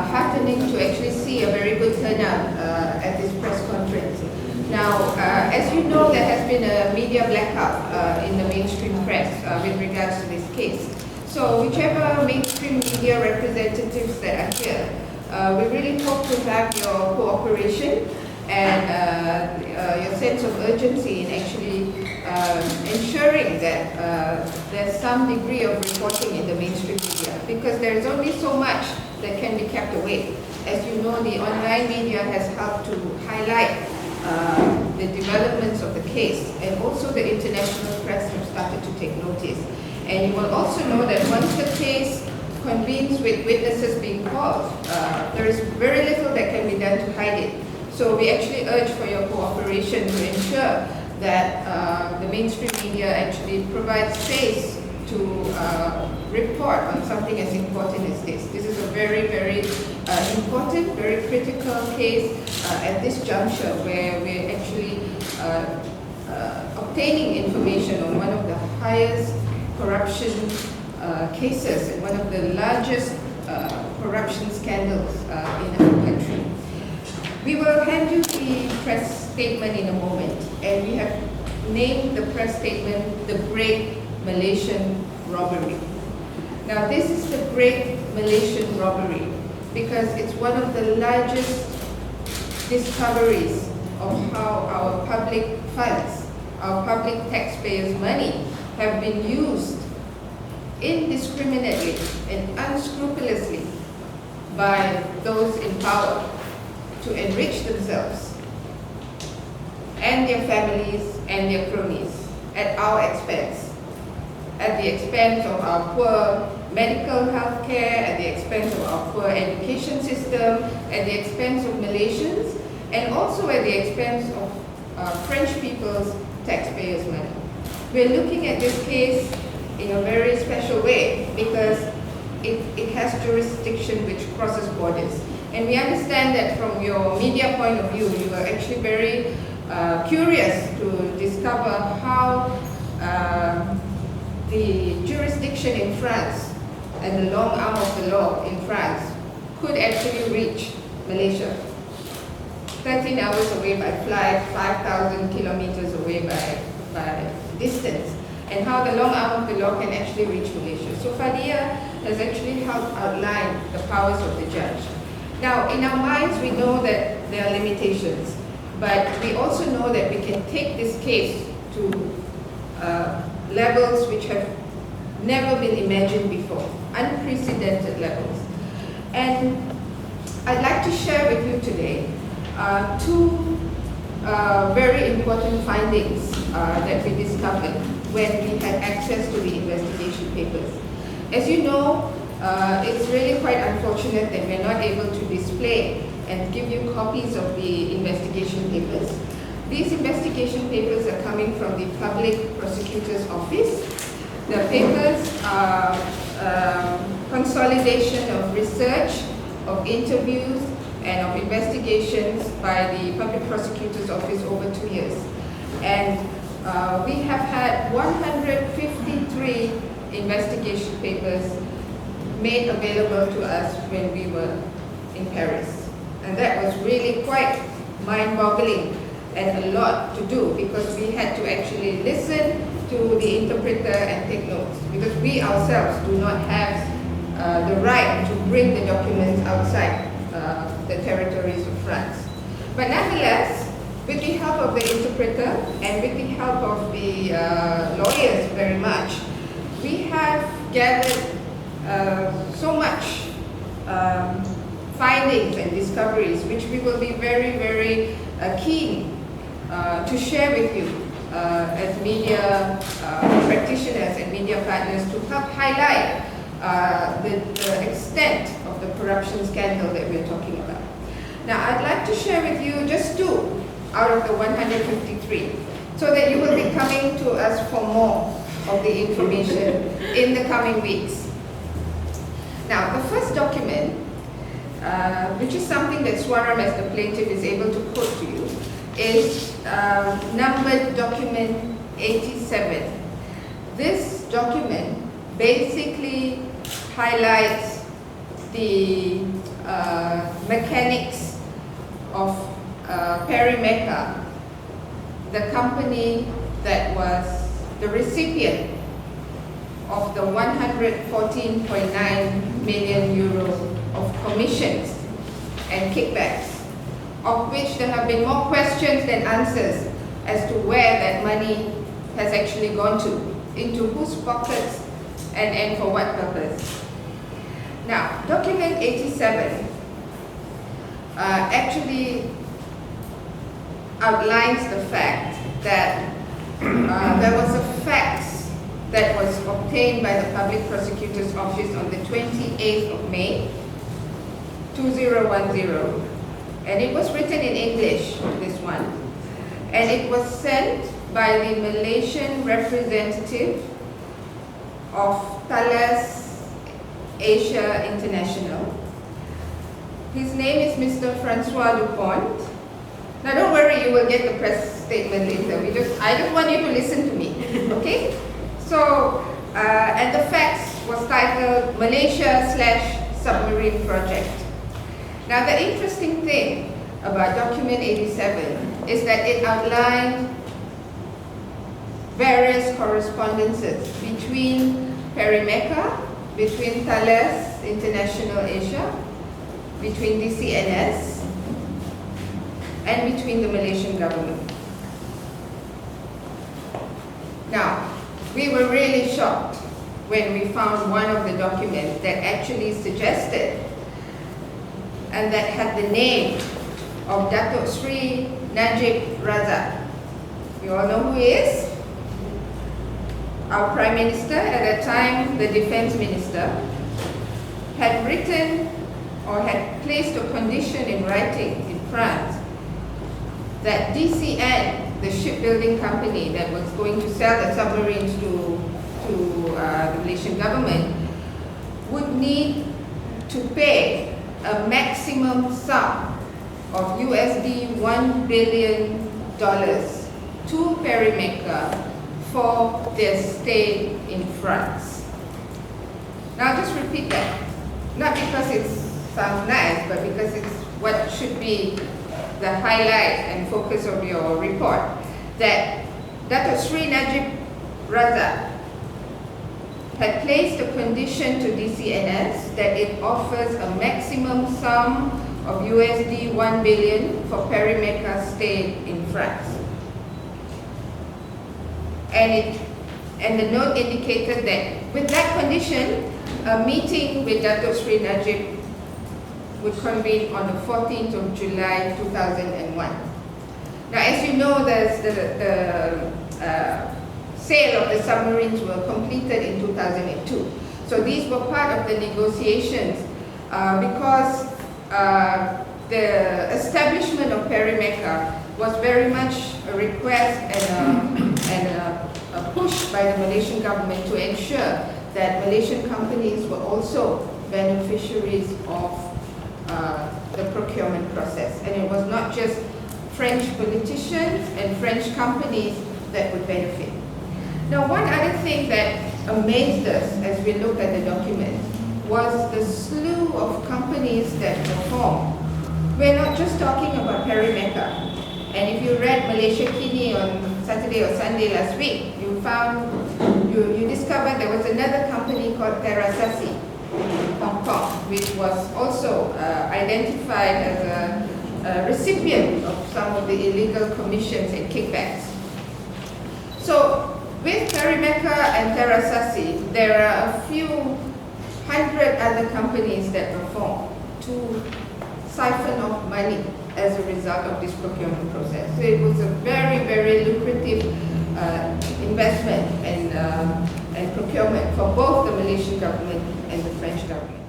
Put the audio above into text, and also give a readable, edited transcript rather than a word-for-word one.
heartening to actually see a very good turnout at this press conference. Now, as you know, there has been a media blackout in the mainstream press with regards to this case. So whichever mainstream media representatives that are here, we really hope to have your cooperation and your sense of urgency in actually ensuring that there's some degree of reporting in the mainstream media, because there is only so much that can be kept away. As you know, the online media has helped to highlight the developments of the case, and also the international press have started to take notice. And you will also know that once the case convenes with witnesses being called, there is very little that can be done to hide it. So we actually urge for your cooperation to ensure that the mainstream media actually provides space to report on something as important as this. This is a very, very important, very critical case at this juncture, where we're actually obtaining information on one of the highest corruption cases and one of the largest corruption scandals in our country. We will hand you the press statement in a moment, and we have named the press statement the Great Malaysian Robbery. Now, this is the Great Malaysian Robbery because it's one of the largest discoveries of how our public funds, our public taxpayers' money, have been used indiscriminately and unscrupulously by those in power to enrich themselves and their families and their cronies at our expense, at the expense of our poor medical health care, at the expense of our poor education system, at the expense of Malaysians, and also at the expense of French people's taxpayers' money. We're looking at this case in a very special way because it has jurisdiction which crosses borders. And we understand that from your media point of view, you are actually very curious to discover how the jurisdiction in France and the long arm of the law in France could actually reach Malaysia. 13 hours away by flight, 5,000 kilometers away by distance, and how the long arm of the law can actually reach Malaysia. So Fadia has actually helped outline the powers of the judge. Now, in our minds, we know that there are limitations, but we also know that we can take this case to levels which have never been imagined before, unprecedented levels. And I'd like to share with you today two very important findings that we discovered when we had access to the investigation papers. As you know, it's really quite unfortunate that we're not able to display and give you copies of the investigation papers. These investigation papers are coming from the Public Prosecutor's Office. The papers are consolidation of research, of interviews, and of investigations by the Public Prosecutor's Office over 2 years. And we have had 153 investigation papers made available to us when we were in Paris. And that was really quite mind-boggling and a lot to do, because we had to actually listen to the interpreter and take notes, because we ourselves do not have the right to bring the documents outside the territories of France. But nonetheless, with the help of the interpreter and with the help of the lawyers very much, we have gathered so much findings and discoveries which we will be very, very keen to share with you as media practitioners and media partners, to help highlight the extent of the corruption scandal that we're talking about. Now, I'd like to share with you just two out of the 153, so that you will be coming to us for more of the information in the coming weeks. Now, the first document, which is something that Suaram as the plaintiff is able to quote to you, is numbered document 87. This document basically highlights the mechanics of Perimekar, the company that was the recipient of the 114.9 million euros of commissions and kickbacks, of which there have been more questions than answers as to where that money has actually gone to, into whose pockets, and for what purpose. Now, document 87 actually outlines the fact that there was a fax that was obtained by the Public Prosecutor's Office on the 28th of May, 2010, and it was written in English, this one, and it was sent by the Malaysian representative of Thales Asia International. His name is Mr. Francois Dupont. Now don't worry, you will get the press statement later. I just want you to listen to me, okay? So, and the fax was titled Malaysia/Submarine Project. Now the interesting thing about document 87 is that it outlined various correspondences between Perimekar, between Thales International Asia, between DCNS, and between the Malaysian government. Now, we were really shocked when we found one of the documents that actually suggested and that had the name of Datuk Sri Najib Razak. You all know who he is? Our Prime Minister, at that time the Defense Minister, had written or had placed a condition in writing in France that DCN, the shipbuilding company that was going to sell the submarines to the Malaysian government, would need to pay a maximum sum of USD $1 billion to Perimekar for their stay in France. Now I'll just repeat that, not because it sounds nice, but because it's what should be the highlight and focus of your report, that Datuk Sri Najib Razak had placed a condition to DCNS that it offers a maximum sum of USD $1 billion for Perimekar's stay in France. And the note indicated that with that condition, a meeting with Datuk Sri Najib would convene on the 14th of July 2001. Now, as you know, the sale of the submarines were completed in 2002. So these were part of the negotiations because the establishment of Perimekar was very much a request and a push by the Malaysian government to ensure that Malaysian companies were also beneficiaries of the procurement process. And it was not just French politicians and French companies that would benefit. Now, one other thing that amazed us as we looked at the document was the slew of companies that were formed. We're not just talking about Perimekar. And if you read Malaysia Kini on Saturday or Sunday last week, you discovered there was another company called Terasasi in Hong Kong, which was also identified as a recipient of some of the illegal commissions and kickbacks. So with Perimekar and Terasasi, there are a few hundred other companies that were formed to siphon off money as a result of this procurement process. So it was a very, very lucrative investment and procurement for both the Malaysian government and the French government.